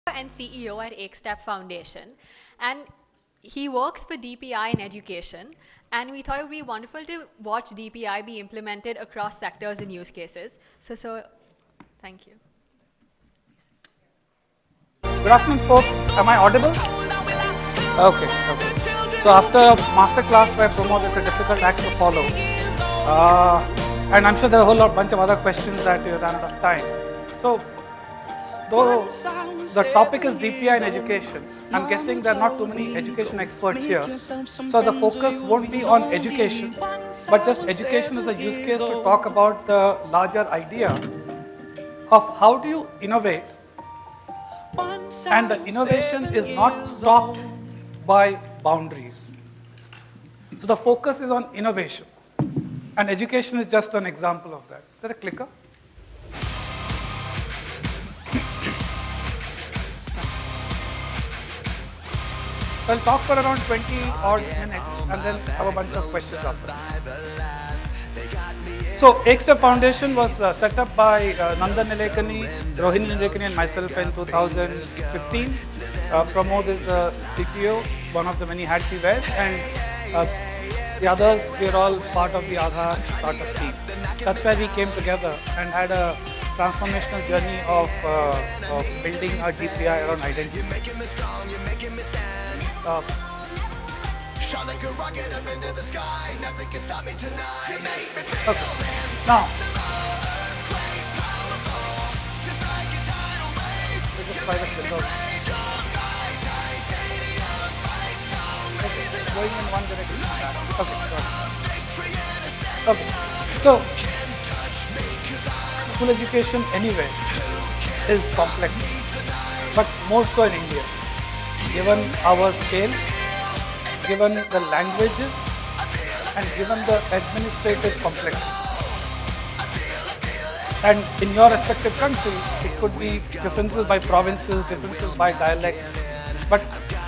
and CEO at Step Foundation, and he works for DPI in education. And we thought it would be wonderful to watch DPI be implemented across sectors and use cases. So thank you. Good afternoon, folks. Am I audible? Okay. So after a masterclass by Pramod, it's a difficult act to follow. And I'm sure there are a whole bunch of other questions that you ran out of time. So, though the topic is DPI in education, I'm guessing there are not too many education experts here. So the focus won't be on education, but just education as a use case to talk about the larger idea of how do you innovate, and the innovation is not stopped by boundaries. So the focus is on innovation, and education is just an example of that. Is there a clicker? I'll talk for around 20 odd minutes and then have a bunch of questions after. So, Step Foundation was set up by Nandan Nilekani, Rohini Nilekani and myself in 2015. Pramod is the CTO, one of the many hats he wears, and the others, we're all part of the Aadhaar startup team. That's where we came together and had a transformational journey of building our DPI around identity. Okay. Now, just try the clicker. Okay, going in one direction. Okay. So, school education anyway is complex, but more so in India, given our scale, given the languages, and given the administrative complexity. And in your respective countries, it could be differences by provinces, differences by dialects, but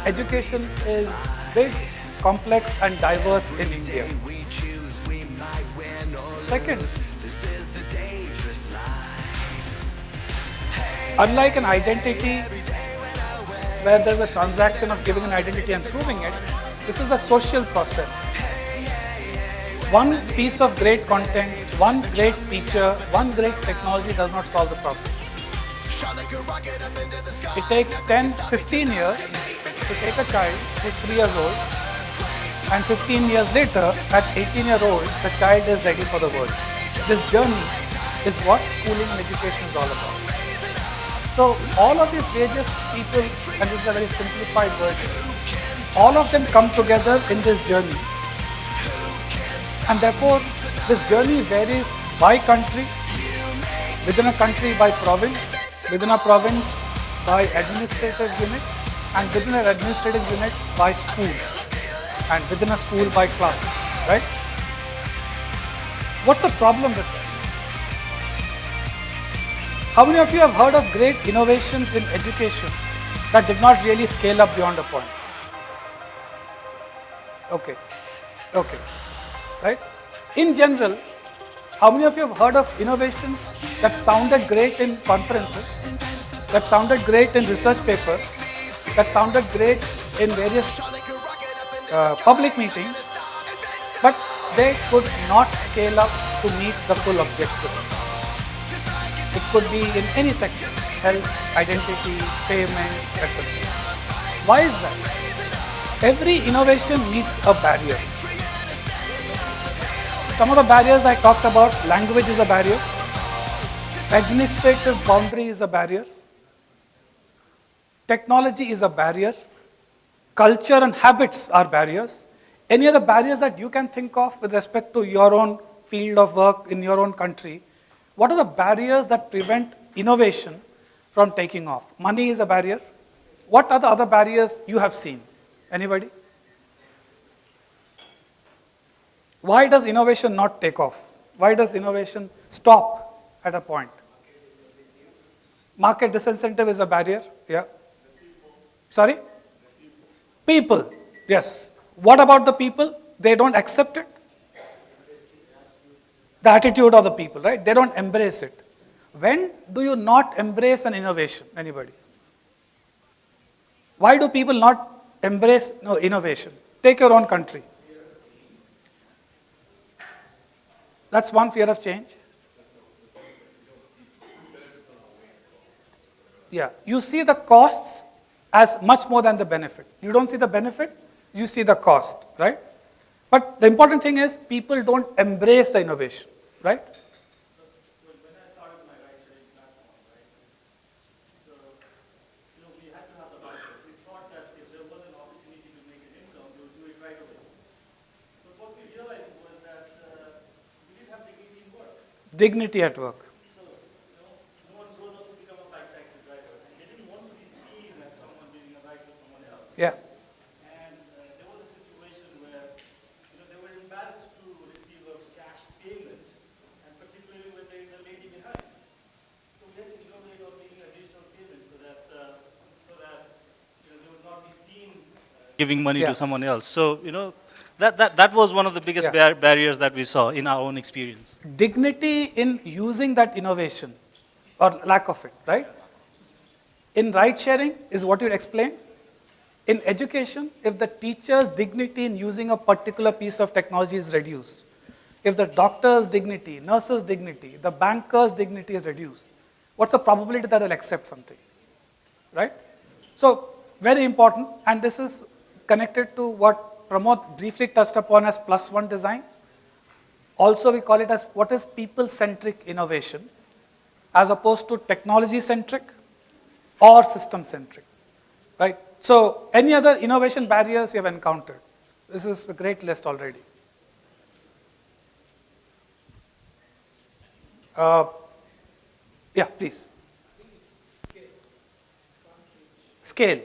education is big, complex, and diverse in India. Second, unlike an identity where there's a transaction of giving an identity and proving it, this is a social process. One piece of great content, one great teacher, one great technology does not solve the problem. It takes 10, 15 years to take a child who's 3 years old, and 15 years later, at 18-year-old, the child is ready for the world. This journey is what schooling and education is all about. So all of these various people, and this is a very simplified version, all of them come together in this journey. And therefore, this journey varies by country, within a country by province, within a province by administrative unit, and within an administrative unit by school, and within a school by classes, right? What's the problem with that? How many of you have heard of great innovations in education that did not really scale up beyond a point? Okay, right? In general, how many of you have heard of innovations that sounded great in conferences, that sounded great in research papers, that sounded great in various public meetings, but they could not scale up to meet the full objective? It could be in any sector, health, identity, payments, etc. Why is that? Every innovation needs a barrier. Some of the barriers I talked about, language is a barrier, administrative boundary is a barrier, technology is a barrier, culture and habits are barriers. Any other barriers that you can think of with respect to your own field of work in your own country? What are the barriers that prevent innovation from taking off? Money is a barrier. What are the other barriers you have seen? Anybody? Why does innovation not take off? Why does innovation stop at a point? Market disincentive is a barrier. Yeah. Sorry? People. Yes. What about the people? They don't accept it. The attitude of the people, right? They don't embrace it. When do you not embrace an innovation? Anybody? Why do people not embrace innovation? Take your own country. That's one fear of change. Yeah, you see the costs as much more than the benefit. You don't see the benefit, you see the cost, right? But the important thing is people don't embrace the innovation, right? When I started my ride-sharing platform, right, we had to have the budget. We thought that if there was an opportunity to make an income, we would do it right away. But what we realized was that we didn't have dignity in work. Dignity at work. So, no one grows up to become a bike taxi driver. And they didn't want to be seen as someone giving a ride to someone else. Yeah. And there was a situation where, they were embarrassed to receive a cash payment, and particularly when there is a lady behind. So we had to innovate on making a digital payment so that they would not be seen giving money Yeah. to someone else. So that was one of the biggest Yeah. barriers that we saw in our own experience. Dignity in using that innovation or lack of it, right? In ride sharing is what you explained. In education, if the teacher's dignity in using a particular piece of technology is reduced, if the doctor's dignity, nurse's dignity, the banker's dignity is reduced, what's the probability that they'll accept something, right? So very important, and this is connected to what Pramod briefly touched upon as +1 design. Also, we call it as what is people-centric innovation, as opposed to technology-centric or system-centric, right? So, any other innovation barriers you have encountered? This is a great list already. Yeah, please. Scale.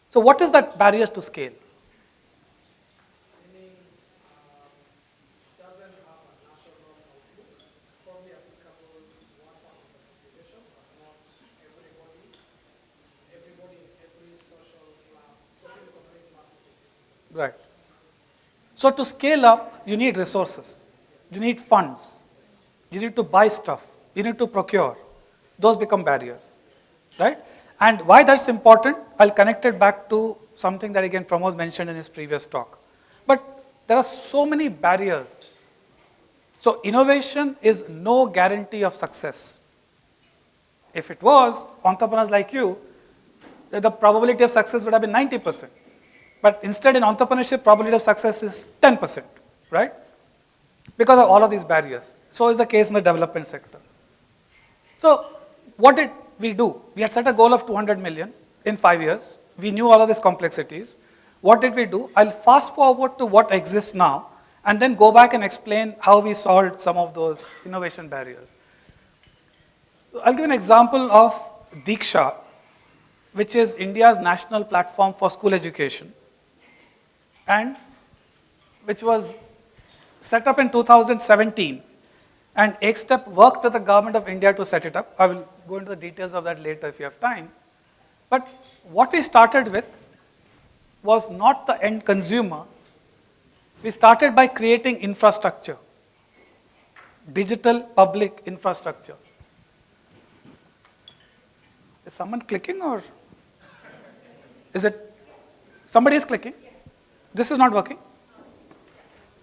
So, what is that barriers to scale? Right. So to scale up, you need resources. You need funds. You need to buy stuff. You need to procure. Those become barriers, right? And why that's important, I'll connect it back to something that again Pramod mentioned in his previous talk. But there are so many barriers. So innovation is no guarantee of success. If it was, entrepreneurs like you, the probability of success would have been 90%. But instead in entrepreneurship, probability of success is 10%, right? Because of all of these barriers. So is the case in the development sector. So what did we do? We had set a goal of 200 million in 5 years. We knew all of these complexities. What did we do? I'll fast forward to what exists now and then go back and explain how we solved some of those innovation barriers. I'll give an example of Diksha, which is India's national platform for school education, and which was set up in 2017. And Ekstep worked with the government of India to set it up. I will go into the details of that later if you have time. But what we started with was not the end consumer. We started by creating infrastructure, digital public infrastructure. Is someone clicking or is it, somebody is clicking? This is not working?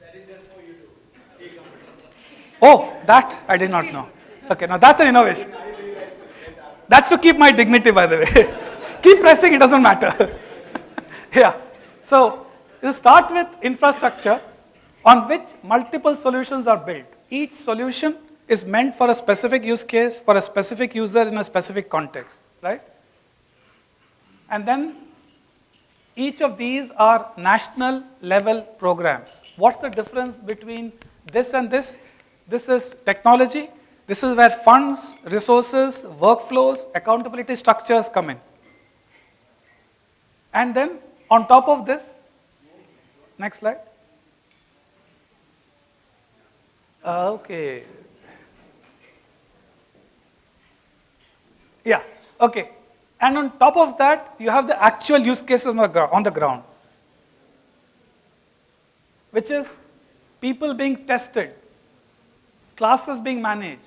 That is just for you to feel comfortable. Oh, that I did not know. Okay, now that's an innovation. That's to keep my dignity, by the way. Keep pressing, it doesn't matter. Yeah. So, you start with infrastructure on which multiple solutions are built. Each solution is meant for a specific use case, for a specific user in a specific context, right? And then each of these are national level programs. What's the difference between this and this? This is technology. This is where funds, resources, workflows, accountability structures come in. And then on top of this, next slide. Okay. Yeah, okay. And on top of that, you have the actual use cases on the ground, which is people being tested, classes being managed,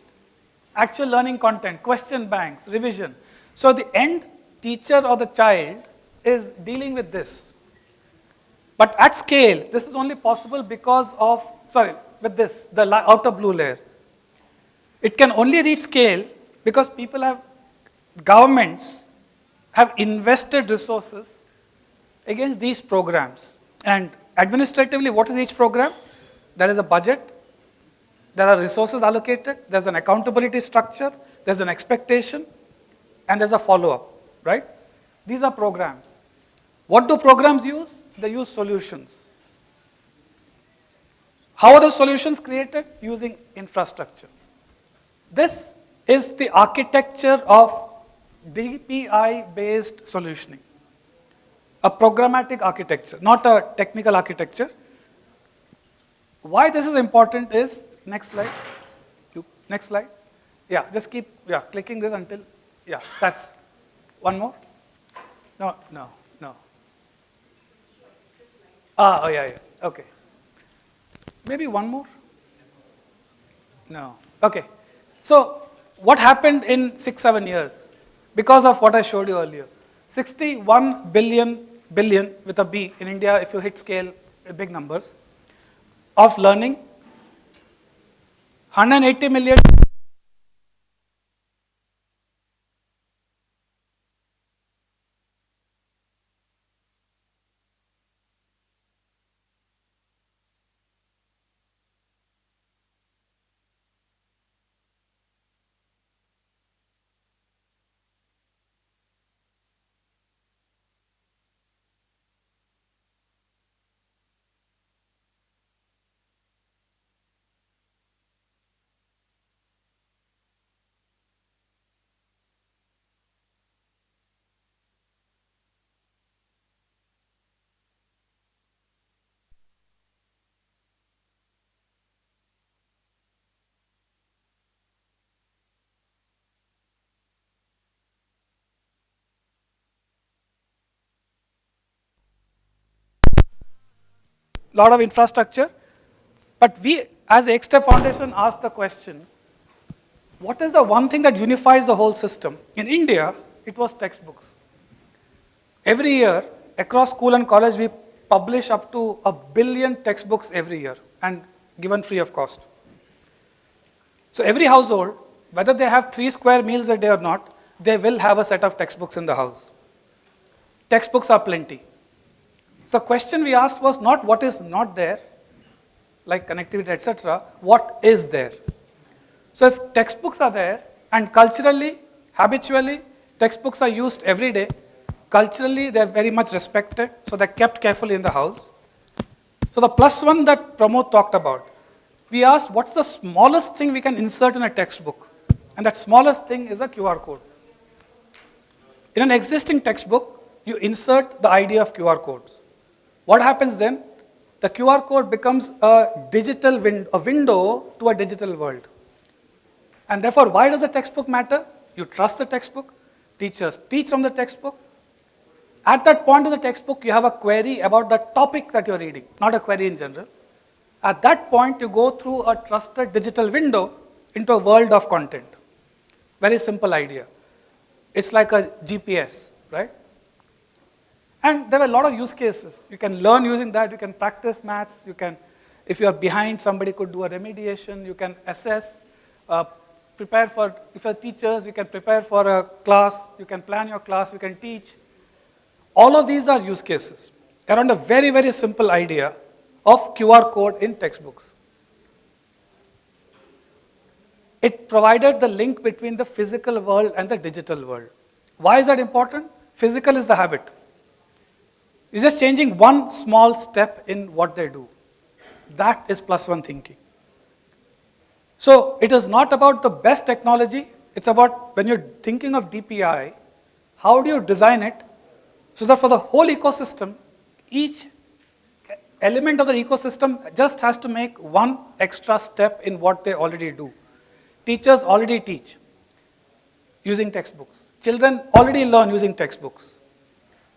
actual learning content, question banks, revision. So the end teacher or the child is dealing with this. But at scale, this is only possible because of, with this, the outer blue layer. It can only reach scale because governments have invested resources against these programs. And administratively, what is each program? There is a budget, there are resources allocated, there's an accountability structure, there's an expectation, and there's a follow-up, right? These are programs. What do programs use? They use solutions. How are the solutions created? Using infrastructure. This is the architecture of DPI-based solutioning. A programmatic architecture, not a technical architecture. Why this is important is, next slide. Next slide. Yeah, just keep clicking this until, that's one more. No. Okay. Maybe one more? No. Okay. So what happened in 6-7 years? Because of what I showed you earlier. 61 billion with a B in India, if you hit scale, big numbers, of learning. 180 million lot of infrastructure, but we, as X-Step Foundation, asked the question, what is the one thing that unifies the whole system? In India, it was textbooks. Every year, across school and college, we publish up to 1 billion textbooks every year and given free of cost. So every household, whether they have 3 square meals a day or not, they will have a set of textbooks in the house. Textbooks are plenty. So the question we asked was not what is not there, like connectivity, etc., what is there? So if textbooks are there, and culturally, habitually, textbooks are used every day, culturally they're very much respected, so they're kept carefully in the house. So the +1 that Pramod talked about, we asked what's the smallest thing we can insert in a textbook? And that smallest thing is a QR code. In an existing textbook, you insert the idea of QR codes. What happens then? The QR code becomes a digital window to a digital world. And therefore, why does the textbook matter? You trust the textbook, teachers teach from the textbook. At that point in the textbook, you have a query about the topic that you're reading, not a query in general. At that point, you go through a trusted digital window into a world of content. Very simple idea. It's like a GPS, right? And there were a lot of use cases. You can learn using that, you can practice maths, you can, if you are behind, somebody could do a remediation, you can assess, prepare for, if you're teachers, you can prepare for a class, you can plan your class, you can teach. All of these are use cases around a very, very simple idea of QR code in textbooks. It provided the link between the physical world and the digital world. Why is that important? Physical is the habit. You're just changing one small step in what they do. That is +1 thinking. So it is not about the best technology. It's about when you're thinking of DPI, how do you design it so that for the whole ecosystem, each element of the ecosystem just has to make one extra step in what they already do. Teachers already teach using textbooks. Children already learn using textbooks.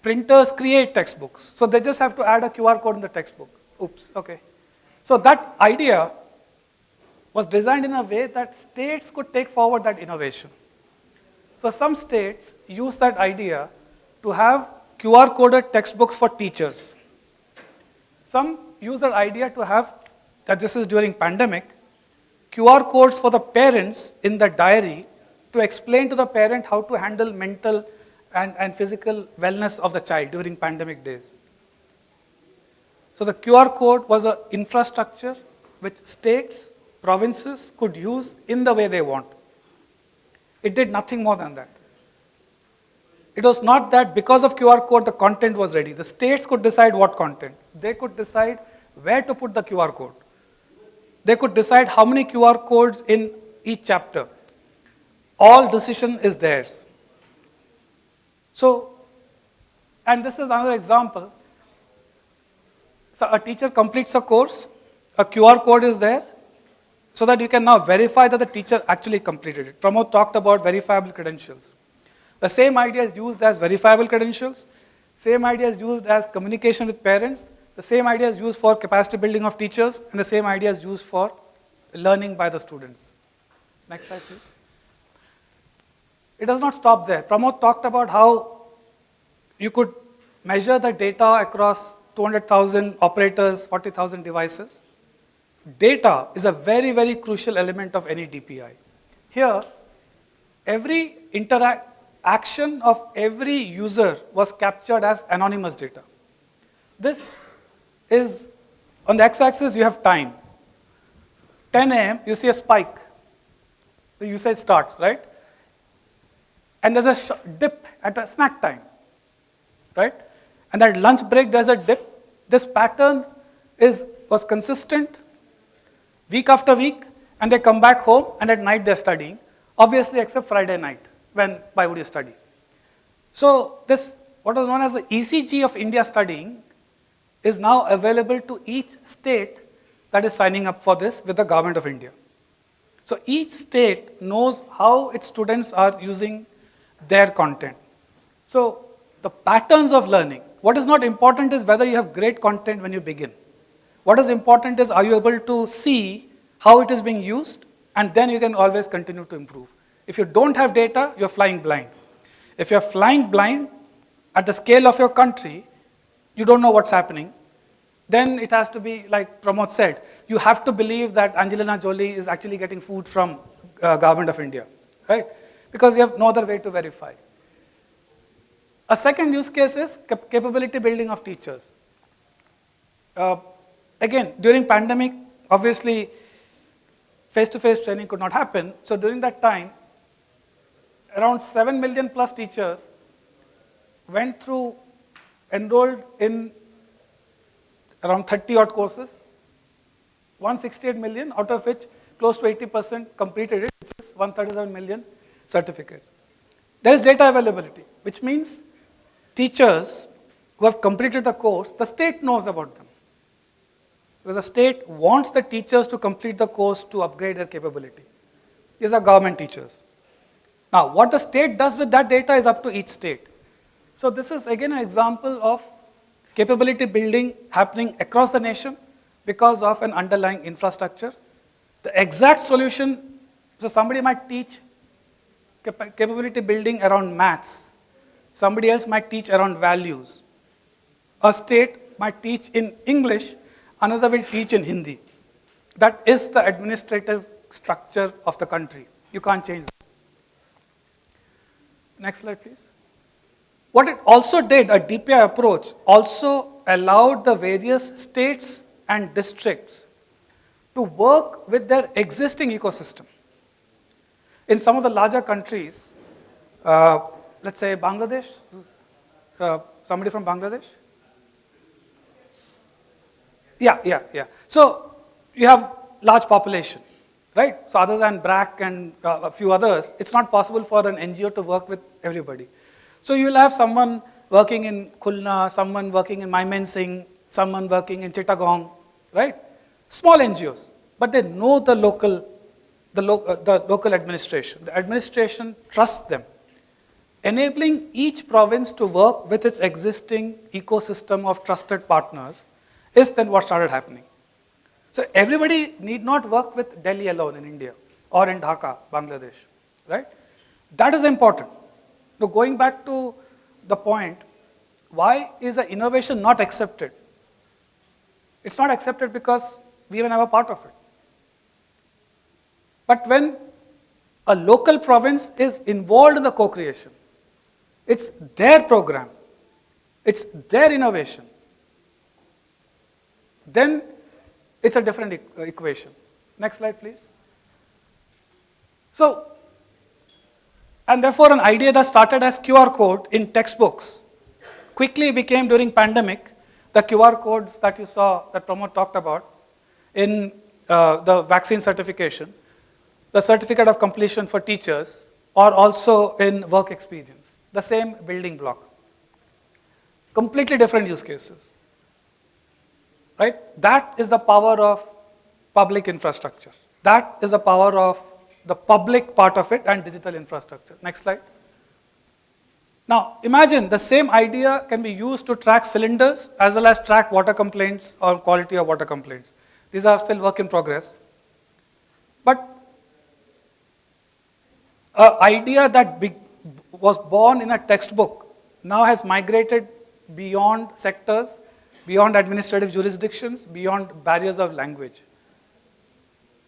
Printers create textbooks. So they just have to add a QR code in the textbook. Oops, okay. So that idea was designed in a way that states could take forward that innovation. So some states use that idea to have QR coded textbooks for teachers. Some use that idea to have, that this is during pandemic, QR codes for the parents in the diary to explain to the parent how to handle mental and physical wellness of the child during pandemic days. So the QR code was an infrastructure which states, provinces could use in the way they want. It did nothing more than that. It was not that because of QR code the content was ready. The states could decide what content. They could decide where to put the QR code. They could decide how many QR codes in each chapter. All decision is theirs. So, and this is another example. So a teacher completes a course, a QR code is there, so that you can now verify that the teacher actually completed it. Pramod talked about verifiable credentials. The same idea is used as verifiable credentials, same idea is used as communication with parents, the same idea is used for capacity building of teachers, and the same idea is used for learning by the students. Next slide, please. It does not stop there. Pramod talked about how you could measure the data across 200,000 operators, 40,000 devices. Data is a very, very crucial element of any DPI. Here, every action of every user was captured as anonymous data. This is, on the x-axis you have time. 10 a.m. you see a spike. The usage starts, right? And there's a dip at a snack time, right? And at lunch break there's a dip. This pattern was consistent week after week, and they come back home and at night they're studying, obviously except Friday night, why would you study? So this, what was known as the ECG of India studying, is now available to each state that is signing up for this with the government of India. So each state knows how its students are using their content. So the patterns of learning, what is not important is whether you have great content when you begin. What is important is, are you able to see how it is being used, and then you can always continue to improve. If you don't have data, you're flying blind. If you're flying blind at the scale of your country, you don't know what's happening, then it has to be, like Pramod said, you have to believe that Angelina Jolie is actually getting food from government of India, right? Because you have no other way to verify. A second use case is capability building of teachers. Again, during pandemic, obviously, face-to-face training could not happen. So during that time, around 7 million plus teachers enrolled in around 30 odd courses, 168 million, out of which close to 80% completed it, which is 137 million certificates. There is data availability, which means teachers who have completed the course, the state knows about them. Because the state wants the teachers to complete the course to upgrade their capability. These are government teachers. Now, what the state does with that data is up to each state. So this is again an example of capability building happening across the nation because of an underlying infrastructure. The exact solution, so somebody might teach capability building around maths. Somebody else might teach around values. A state might teach in English, another will teach in Hindi. That is the administrative structure of the country. You can't change that. Next slide, please. What it also did, a DPI approach, also allowed the various states and districts to work with their existing ecosystem. In some of the larger countries, let's say Bangladesh, somebody from Bangladesh? Yeah. So you have large population, right? So other than BRAC and a few others, it's not possible for an NGO to work with everybody. So you'll have someone working in Khulna, someone working in Mymensingh, someone working in Chittagong, right? Small NGOs, but they know the local administration. The administration trusts them. Enabling each province to work with its existing ecosystem of trusted partners is then what started happening. So everybody need not work with Delhi alone in India or in Dhaka, Bangladesh, right? That is important. Now going back to the point, why is the innovation not accepted? It's not accepted because we were never part of it. But when a local province is involved in the co-creation, it's their program, it's their innovation, then it's a different equation. Next slide, please. So, and therefore an idea that started as QR code in textbooks quickly became, during pandemic, the QR codes that you saw, that Pramod talked about, in the vaccine certification, the certificate of completion for teachers, or also in work experience. The same building block. Completely different use cases. Right? That is the power of public infrastructure. That is the power of the public part of it and digital infrastructure. Next slide. Now, imagine the same idea can be used to track cylinders as well as track water complaints or quality of water complaints. These are still work in progress. But an idea that was born in a textbook now has migrated beyond sectors, beyond administrative jurisdictions, beyond barriers of language.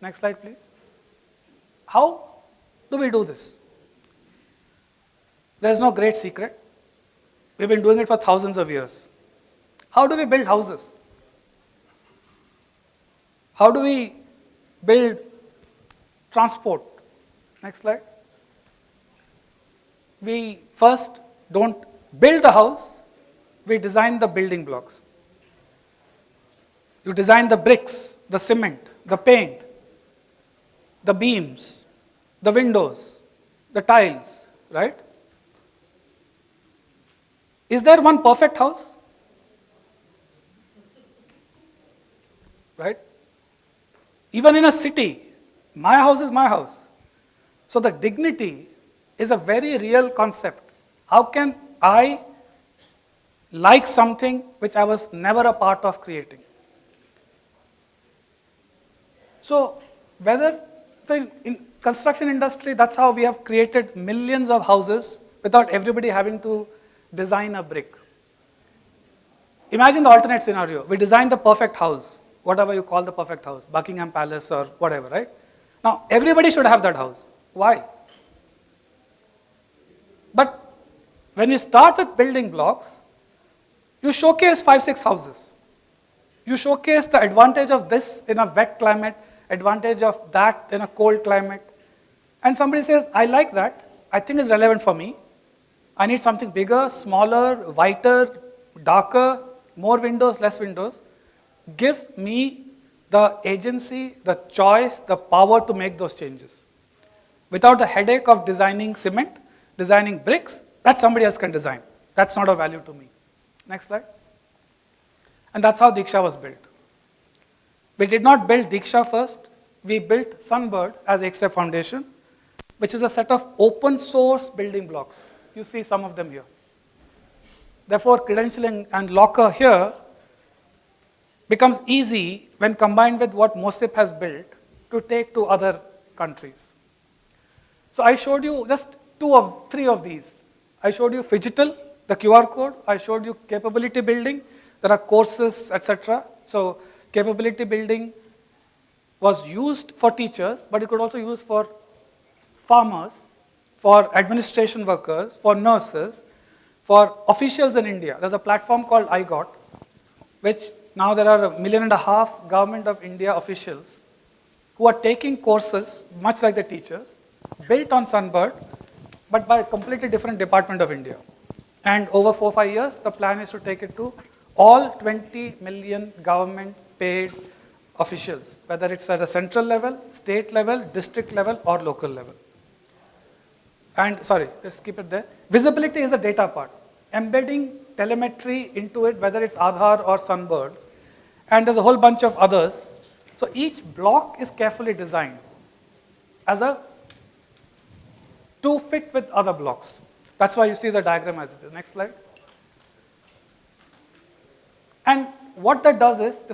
Next slide, please. How do we do this? There's no great secret. We've been doing it for thousands of years. How do we build houses? How do we build transport? Next slide. We first don't build the house, we design the building blocks. You design the bricks, the cement, the paint, the beams, the windows, the tiles, right? Is there one perfect house? Right? Even in a city, my house is my house. So the dignity is a very real concept. How can I like something which I was never a part of creating? So in construction industry, that's how we have created millions of houses without everybody having to design a brick. Imagine the alternate scenario. We design the perfect house, whatever you call the perfect house, Buckingham Palace or whatever, right? Now, everybody should have that house. Why? But when you start with building blocks, you showcase 5-6 houses. You showcase the advantage of this in a wet climate, advantage of that in a cold climate. And somebody says, I like that. I think it's relevant for me. I need something bigger, smaller, whiter, darker, more windows, less windows. Give me the agency, the choice, the power to make those changes. Without the headache of designing cement, designing bricks, that somebody else can design. That's not of value to me. Next slide. And that's how Diksha was built. We did not build Diksha first. We built Sunbird as X-Step Foundation, which is a set of open source building blocks. You see some of them here. Therefore, credentialing and locker here becomes easy when combined with what MOSIP has built to take to other countries. So I showed you just 3 of these. I showed you Phygital, the QR code. I showed you capability building. There are courses, etc. So capability building was used for teachers, but it could also use for farmers, for administration workers, for nurses, for officials in India. There's a platform called iGot, which now there are 1.5 million Government of India officials who are taking courses, much like the teachers, built on Sunbird, but by a completely different department of India. And over 4-5 years, the plan is to take it to all 20 million government paid officials, whether it's at a central level, state level, district level, or local level. And sorry, let's keep it there. Visibility is the data part. Embedding telemetry into it, whether it's Aadhaar or Sunbird, and there's a whole bunch of others. So each block is carefully designed as to fit with other blocks. That's why you see the diagram as it is. Next slide. And what that does is,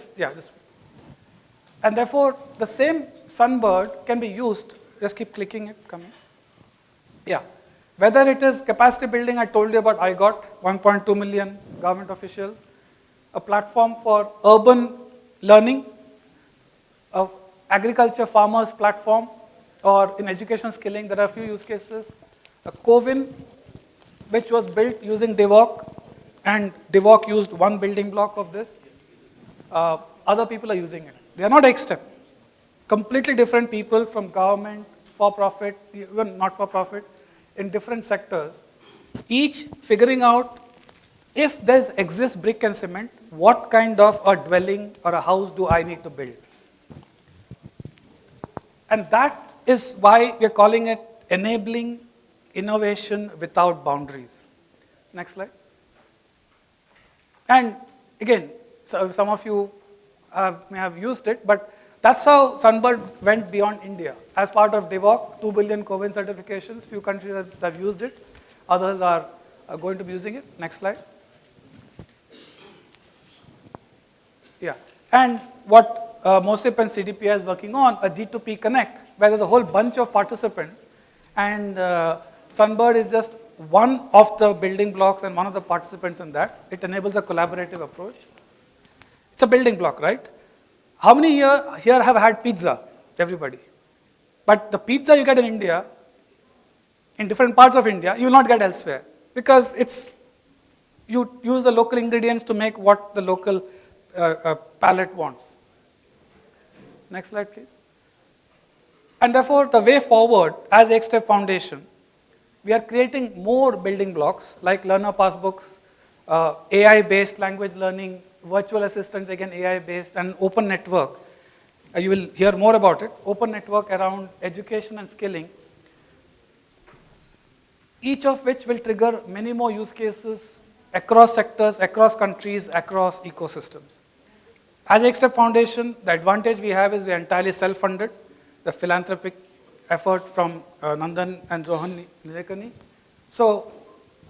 and therefore the same Sunbird can be used, just keep clicking it, coming. Yeah. Whether it is capacity building, I told you about iGot, 1.2 million government officials, a platform for urban learning, a agriculture farmers platform, or in education skilling, there are a few use cases. A CoWIN, which was built using DevOps, and DevOps used one building block of this. Other people are using it. They are not Xstep. Completely different people from government, for-profit, even not-for-profit, in different sectors, each figuring out if there exists brick and cement, what kind of a dwelling or a house do I need to build? And that is why we are calling it enabling innovation without boundaries. Next slide. And again, so some of you may have used it, but that's how Sunbird went beyond India. As part of DevOps, 2 billion CoWIN certifications, few countries have used it, others are going to be using it. Next slide. Yeah, and what MOSIP and CDPI is working on, a G2P Connect, where there's a whole bunch of participants, and Sunbird is just one of the building blocks and one of the participants in that. It enables a collaborative approach. It's a building block, right? How many here have had pizza? Everybody. But the pizza you get in India, in different parts of India, you will not get elsewhere, because you use the local ingredients to make what the local palate wants. Next slide, please. And therefore, the way forward as Xstep Foundation, we are creating more building blocks like learner passbooks, AI-based language learning, virtual assistants, again AI-based, and open network. You will hear more about it. Open network around education and skilling, each of which will trigger many more use cases across sectors, across countries, across ecosystems. As Xstep Foundation, the advantage we have is we are entirely self-funded. The philanthropic effort from Nandan and Rohan Nilekani. So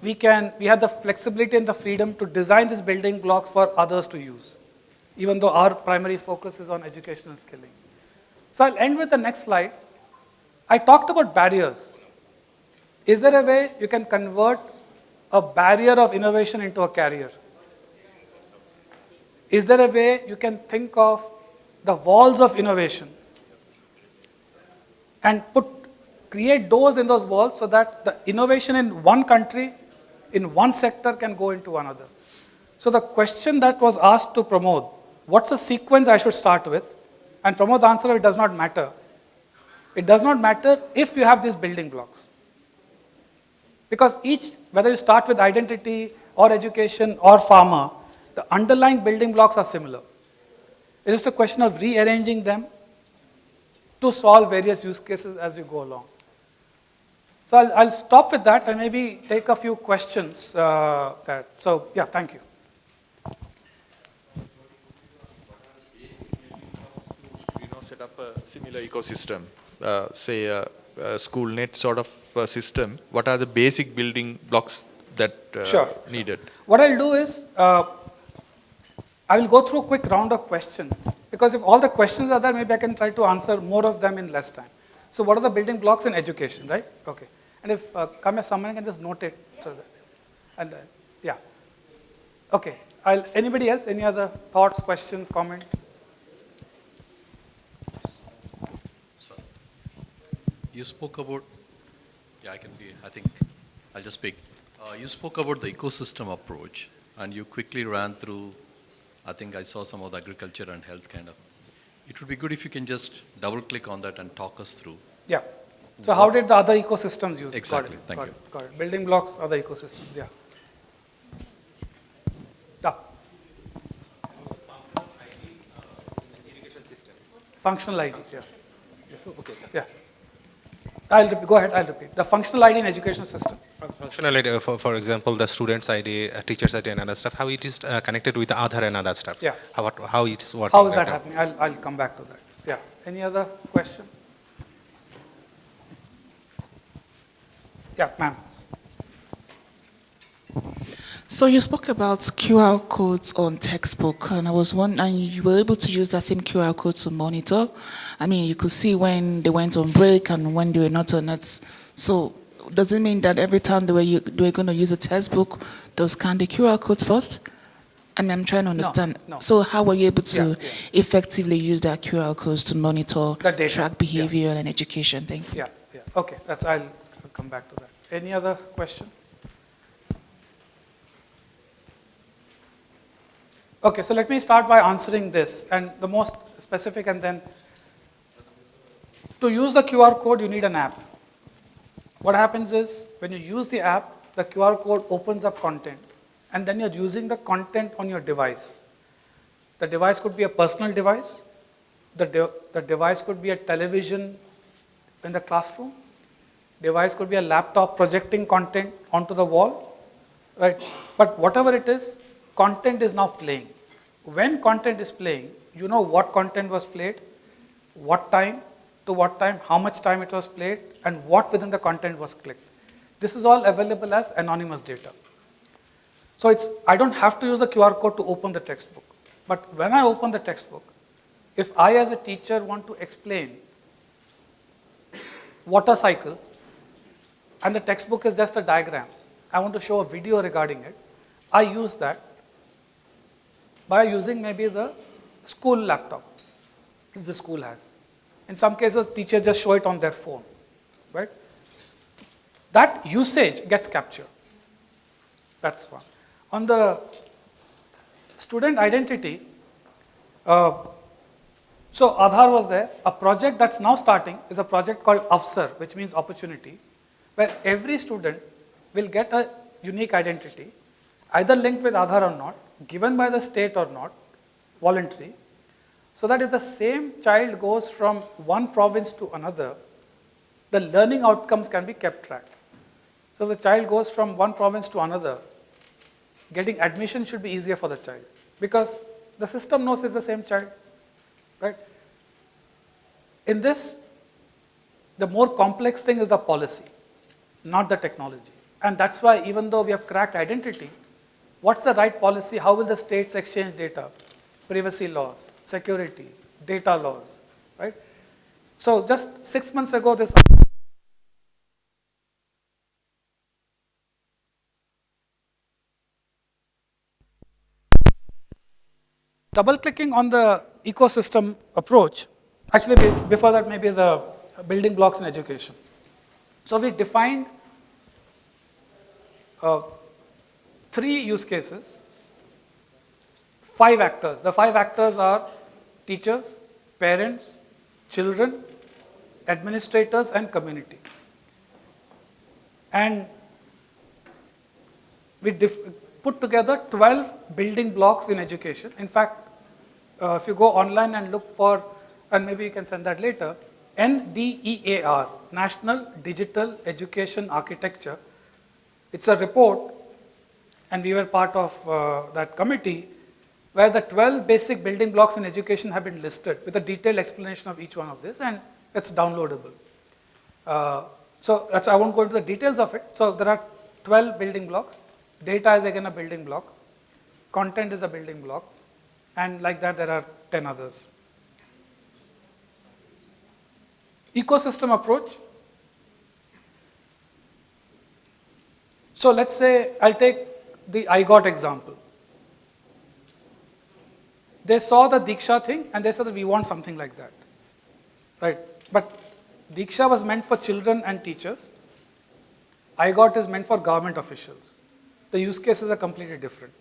we have the flexibility and the freedom to design these building blocks for others to use, even though our primary focus is on educational skilling. So I'll end with the next slide. I talked about barriers. Is there a way you can convert a barrier of innovation into a carrier? Is there a way you can think of the walls of innovation and create doors in those walls so that the innovation in one country, in one sector can go into another? So the question that was asked to Pramod, what's the sequence I should start with? And Pramod's answer, it does not matter. It does not matter if you have these building blocks. Because whether you start with identity or education or pharma, the underlying building blocks are similar. It's just a question of rearranging them to solve various use cases as you go along. So I'll stop with that and maybe take a few questions. So yeah, thank you. Set up a similar ecosystem, say a SchoolNet sort of system. What are the basic building blocks that needed? What I'll do is, I will go through a quick round of questions, because if all the questions are there, maybe I can try to answer more of them in less time. So what are the building blocks in education, right? Okay. And if someone can just note it. So that, and yeah. Okay. Anybody else? Any other thoughts, questions, comments? You spoke about, I think I'll just speak. You spoke about the ecosystem approach, and you quickly ran through, I think I saw some of the agriculture and health kind of. It would be good if you can just double click on that and talk us through. Yeah. So how did the other ecosystems use it? Exactly, thank you. Got it. Building blocks, other ecosystems, yeah. Yeah. Functional ID, yes. Okay, yeah. Go ahead, I'll repeat. The functional ID in education system. Functional ID, for example, the student's ID, teacher's ID and other stuff, how it is connected with the Aadhaar and other stuff. Yeah. How it's working. How is that happening? I'll come back to that. Yeah. Any other question? Yeah, ma'am. So you spoke about QR codes on textbook, and I was wondering, you were able to use that same QR code to monitor. I mean, you could see when they went on break and when they were not on it. So does it mean that every time they were going to use a textbook, they'll scan the QR codes first? I mean, I'm trying to understand. no. So how were you able to Yeah. effectively use that QR codes to monitor, The data, track behavior and education? Thank you. Yeah. Okay, I'll come back to that. Any other question? Okay, so let me start by answering this, and the most specific, and then to use the QR code, you need an app. What happens is, when you use the app, the QR code opens up content, and then you're using the content on your device. The device could be a personal device. The device could be a television in the classroom. Device could be a laptop projecting content onto the wall, right? But whatever it is, content is now playing. When content is playing, you know what content was played, what time to what time, how much time it was played, and what within the content was clicked. This is all available as anonymous data. So I don't have to use a QR code to open the textbook. But when I open the textbook, if I as a teacher want to explain water cycle, and the textbook is just a diagram, I want to show a video regarding it, I use that by using maybe the school laptop, if the school has. In some cases, teachers just show it on their phone, right? That usage gets captured. That's one. On the student identity, so Aadhaar was there. A project that's now starting is a project called Avsar, which means opportunity, where every student will get a unique identity, either linked with Aadhaar or not, given by the state or not, voluntary, so that if the same child goes from one province to another, the learning outcomes can be kept track. So the child goes from one province to another, getting admission should be easier for the child, because the system knows it's the same child, right? In this, the more complex thing is the policy, not the technology. And that's why even though we have cracked identity, what's the right policy? How will the states exchange data? Privacy laws, security, data laws, right? So just 6 months ago, this double-clicking on the ecosystem approach, actually before that maybe the building blocks in education. So we defined 3 use cases, 5 actors. The 5 actors are teachers, parents, children, administrators, and community. And we put together 12 building blocks in education. In fact, if you go online and look for, and maybe you can send that later, NDEAR, National Digital Education Architecture. It's a report, and we were part of that committee, where the 12 basic building blocks in education have been listed with a detailed explanation of each one of this, and it's downloadable. So I won't go into the details of it. So there are 12 building blocks. Data is again a building block. Content is a building block. And like that, there are 10 others. Ecosystem approach. So let's say I'll take the IGOT example. They saw the Diksha thing and they said that we want something like that, right? But Diksha was meant for children and teachers. IGOT is meant for government officials. The use cases are completely different.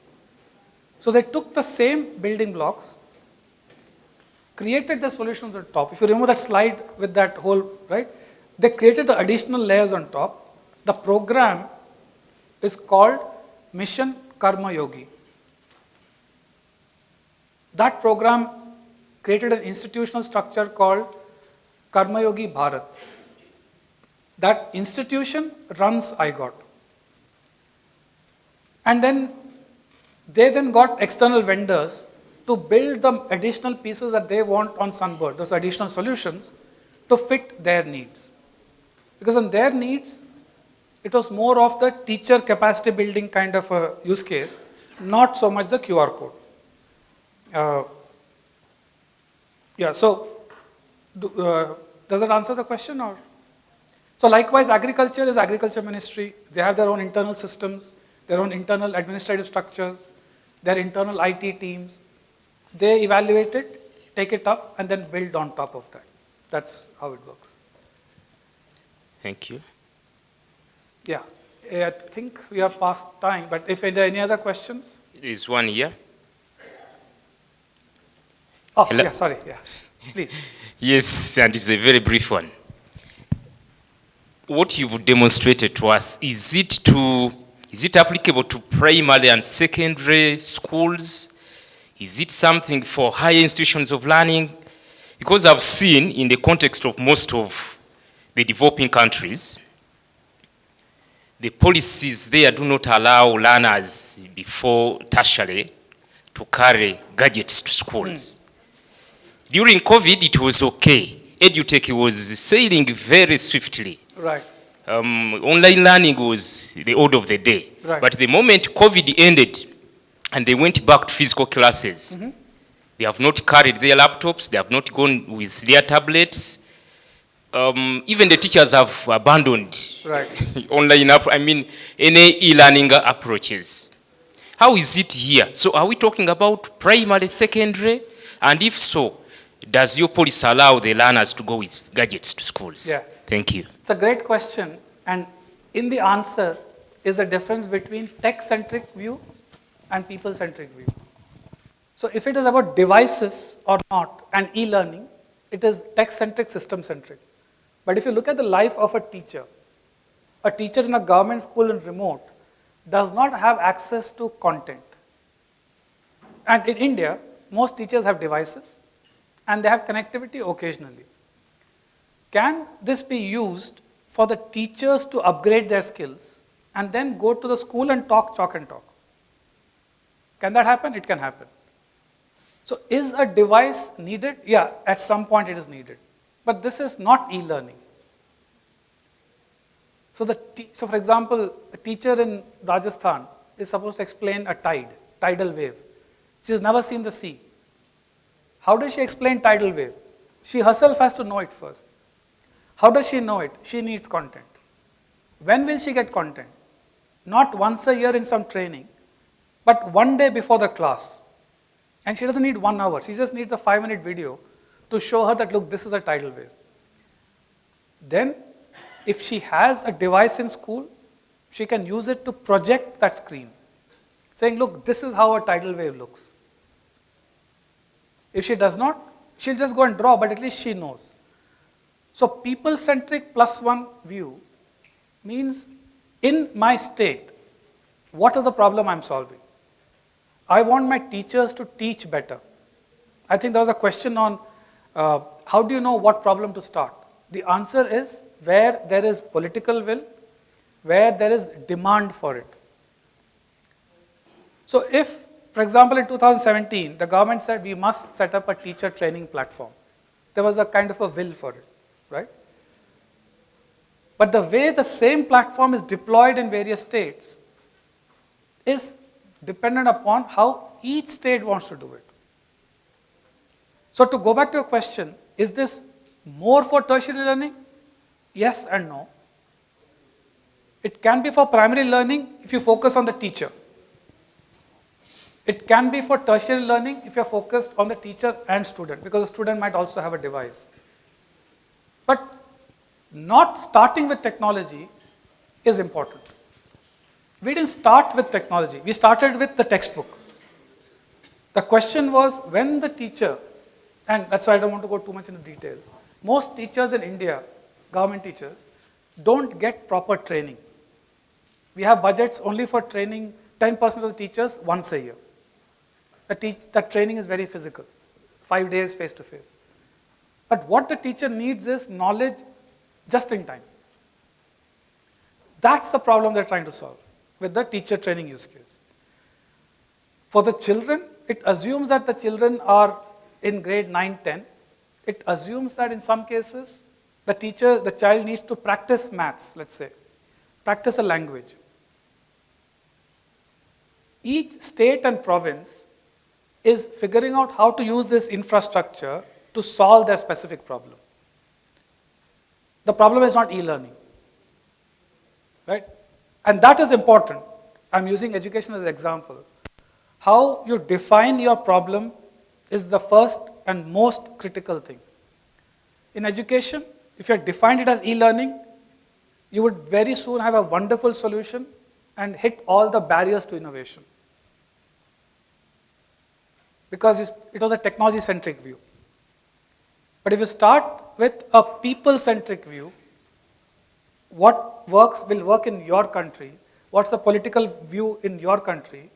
So they took the same building blocks, created the solutions on top. If you remember that slide with that whole, right? They created the additional layers on top. The program is called Mission Karma Yogi. That program created an institutional structure called Karma Yogi Bharat. That institution runs IGOT. And then they then got external vendors to build the additional pieces that they want on Sunbird, those additional solutions, to fit their needs. Because on their needs, it was more of the teacher capacity building kind of a use case, not so much the QR code. Yeah, so does that answer the question or? So likewise, agriculture is agriculture ministry. They have their own internal systems, their own internal administrative structures, their internal IT teams. They evaluate it, take it up, and then build on top of that. That's how it works. Thank you. Yeah, I think we are past time, but if there are any other questions? There is one here. Oh, Hello? yeah, sorry, yeah, please. Yes, and it's a very brief one. What you've demonstrated to us, is it applicable to primary and secondary schools? Is it something for higher institutions of learning? Because I've seen in the context of most of the developing countries, the policies there do not allow learners before tertiary to carry gadgets to schools. During COVID, it was okay. EduTech was sailing very swiftly. Right. Online learning was the order of the day. Right. But the moment COVID ended and they went back to physical classes, they have not carried their laptops, they have not gone with their tablets. Even the teachers have abandoned Right. online, any e-learning approaches. How is it here? So are we talking about primary, secondary? And if so, does your policy allow the learners to go with gadgets to schools? Yeah. Thank you. It's a great question, and in the answer is the difference between tech-centric view and people-centric view. So if it is about devices or not and e-learning, it is tech-centric, system-centric. But if you look at the life of a teacher in a government school in remote does not have access to content. And in India, most teachers have devices and they have connectivity occasionally. Can this be used for the teachers to upgrade their skills and then go to the school and talk chalk and talk? Can that happen? It can happen. So is a device needed? Yeah, at some point it is needed. But this is not e-learning. So for example, a teacher in Rajasthan is supposed to explain a tidal wave. She has never seen the sea. How does she explain tidal wave? She herself has to know it first. How does she know it? She needs content. When will she get content? Not once a year in some training, but one day before the class. And she doesn't need 1 hour. She just needs a 5-minute video to show her that, look, this is a tidal wave. Then, if she has a device in school, she can use it to project that screen, saying, look, this is how a tidal wave looks. If she does not, she'll just go and draw, but at least she knows. So people-centric +1 view means in my state, what is the problem I'm solving? I want my teachers to teach better. I think there was a question on how do you know what problem to start? The answer is where there is political will, where there is demand for it. So if, for example, in 2017, the government said we must set up a teacher training platform, there was a kind of a will for it, right? But the way the same platform is deployed in various states is dependent upon how each state wants to do it. So to go back to your question, is this more for tertiary learning? Yes and no. It can be for primary learning if you focus on the teacher. It can be for tertiary learning if you are focused on the teacher and student, because the student might also have a device. But not starting with technology is important. We didn't start with technology. We started with the textbook. The question was when the teacher, and that's why I don't want to go too much into details, most teachers in India, government teachers, don't get proper training. We have budgets only for training 10% of the teachers once a year. That training is very physical, 5 days face-to-face. But what the teacher needs is knowledge just in time. That's the problem they're trying to solve with the teacher training use case. For the children, it assumes that the children are in grade 9, 10. It assumes that in some cases, the child needs to practice maths, let's say, practice a language. Each state and province is figuring out how to use this infrastructure to solve their specific problem. The problem is not e-learning. right? And that is important. I'm using education as an example. How you define your problem is the first and most critical thing. In education, if you had defined it as e-learning, you would very soon have a wonderful solution and hit all the barriers to innovation. Because it was a technology-centric view. But if you start with a people-centric view, what works will work in your country, what's the political view in your country,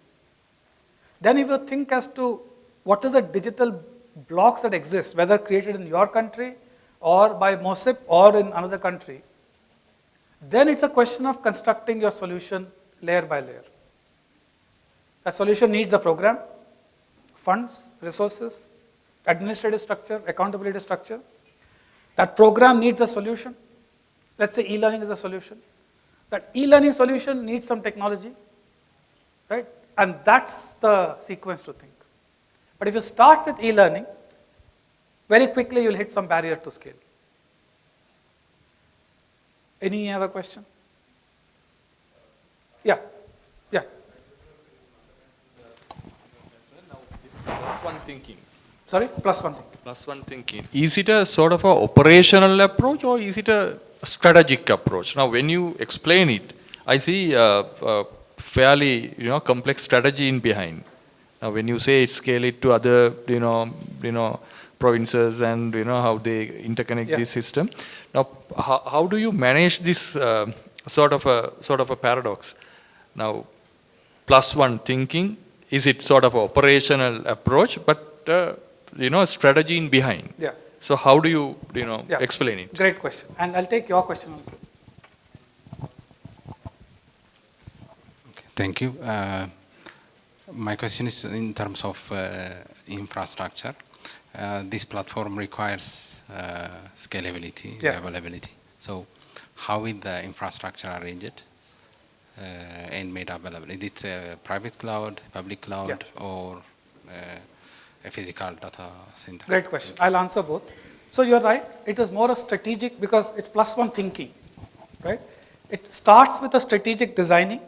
then if you think as to what is the digital blocks that exist, whether created in your country or by MOSIP or in another country, then it's a question of constructing your solution layer by layer. That solution needs a program, funds, resources, administrative structure, accountability structure. That program needs a solution. Let's say e-learning is a solution. That e-learning solution needs some technology, right? And that's the sequence to think. But if you start with e-learning, very quickly you'll hit some barrier to scale. Any other question? Yeah, yeah. Plus one thinking. Sorry, plus one thing. Plus one thinking. Is it a sort of a operational approach or is it a strategic approach? Now, when you explain it, I see a fairly complex strategy in behind. Now, when you say scale it to other provinces and how they interconnect this system. Now, how do you manage this sort of a paradox? Now, plus one thinking, is it sort of an operational approach, but strategy in behind? Yeah. So how do you explain it? Great question, and I'll take your question also. Okay, thank you. My question is in terms of infrastructure. This platform requires scalability, availability. So how will the infrastructure arranged and made available? Is it a private cloud, public cloud, or a physical data center? Great question. I'll answer both. So you're right. It is more a strategic because it's plus one thinking, right? It starts with a strategic designing,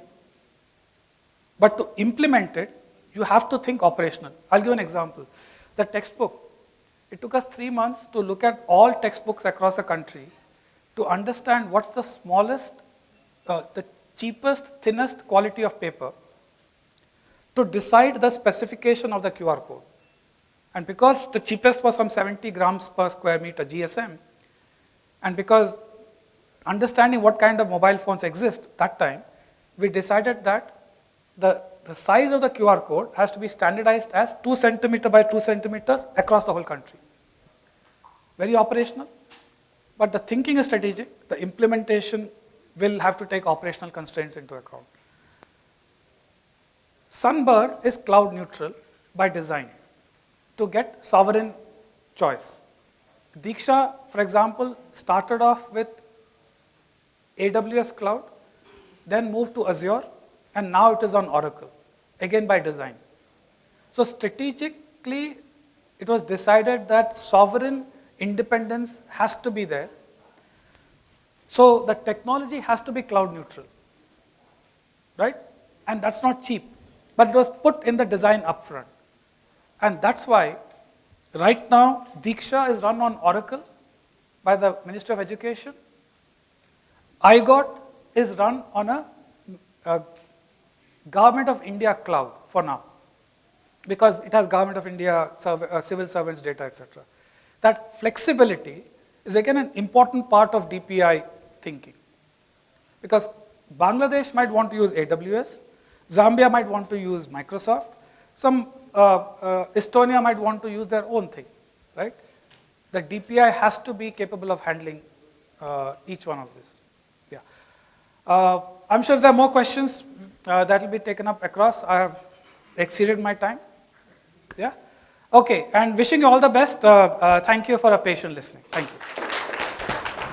but to implement it, you have to think operational. I'll give an example. The textbook. It took us 3 months to look at all textbooks across the country to understand what's the smallest, the cheapest, thinnest quality of paper to decide the specification of the QR code. And because the cheapest was some 70 grams per square meter GSM, and because understanding what kind of mobile phones exist that time, we decided that the size of the QR code has to be standardized as 2 centimeter by 2 centimeter across the whole country. Very operational, but the thinking is strategic. The implementation will have to take operational constraints into account. Sunbird is cloud neutral by design to get sovereign choice. Diksha, for example, started off with AWS cloud, then moved to Azure, and now it is on Oracle, again by design. So strategically, it was decided that sovereign independence has to be there. So the technology has to be cloud neutral, right? And that's not cheap, but it was put in the design upfront. And that's why right now Diksha is run on Oracle by the Ministry of Education. iGot is run on a Government of India cloud for now, because it has Government of India civil servants data, etc. That flexibility is again an important part of DPI thinking, because Bangladesh might want to use AWS, Zambia might want to use Microsoft, some Estonia might want to use their own thing, right? The DPI has to be capable of handling each one of this. Yeah. I'm sure if there are more questions, that will be taken up across. I have exceeded my time. Yeah. Okay, and wishing you all the best. Thank you for a patient listening. Thank you.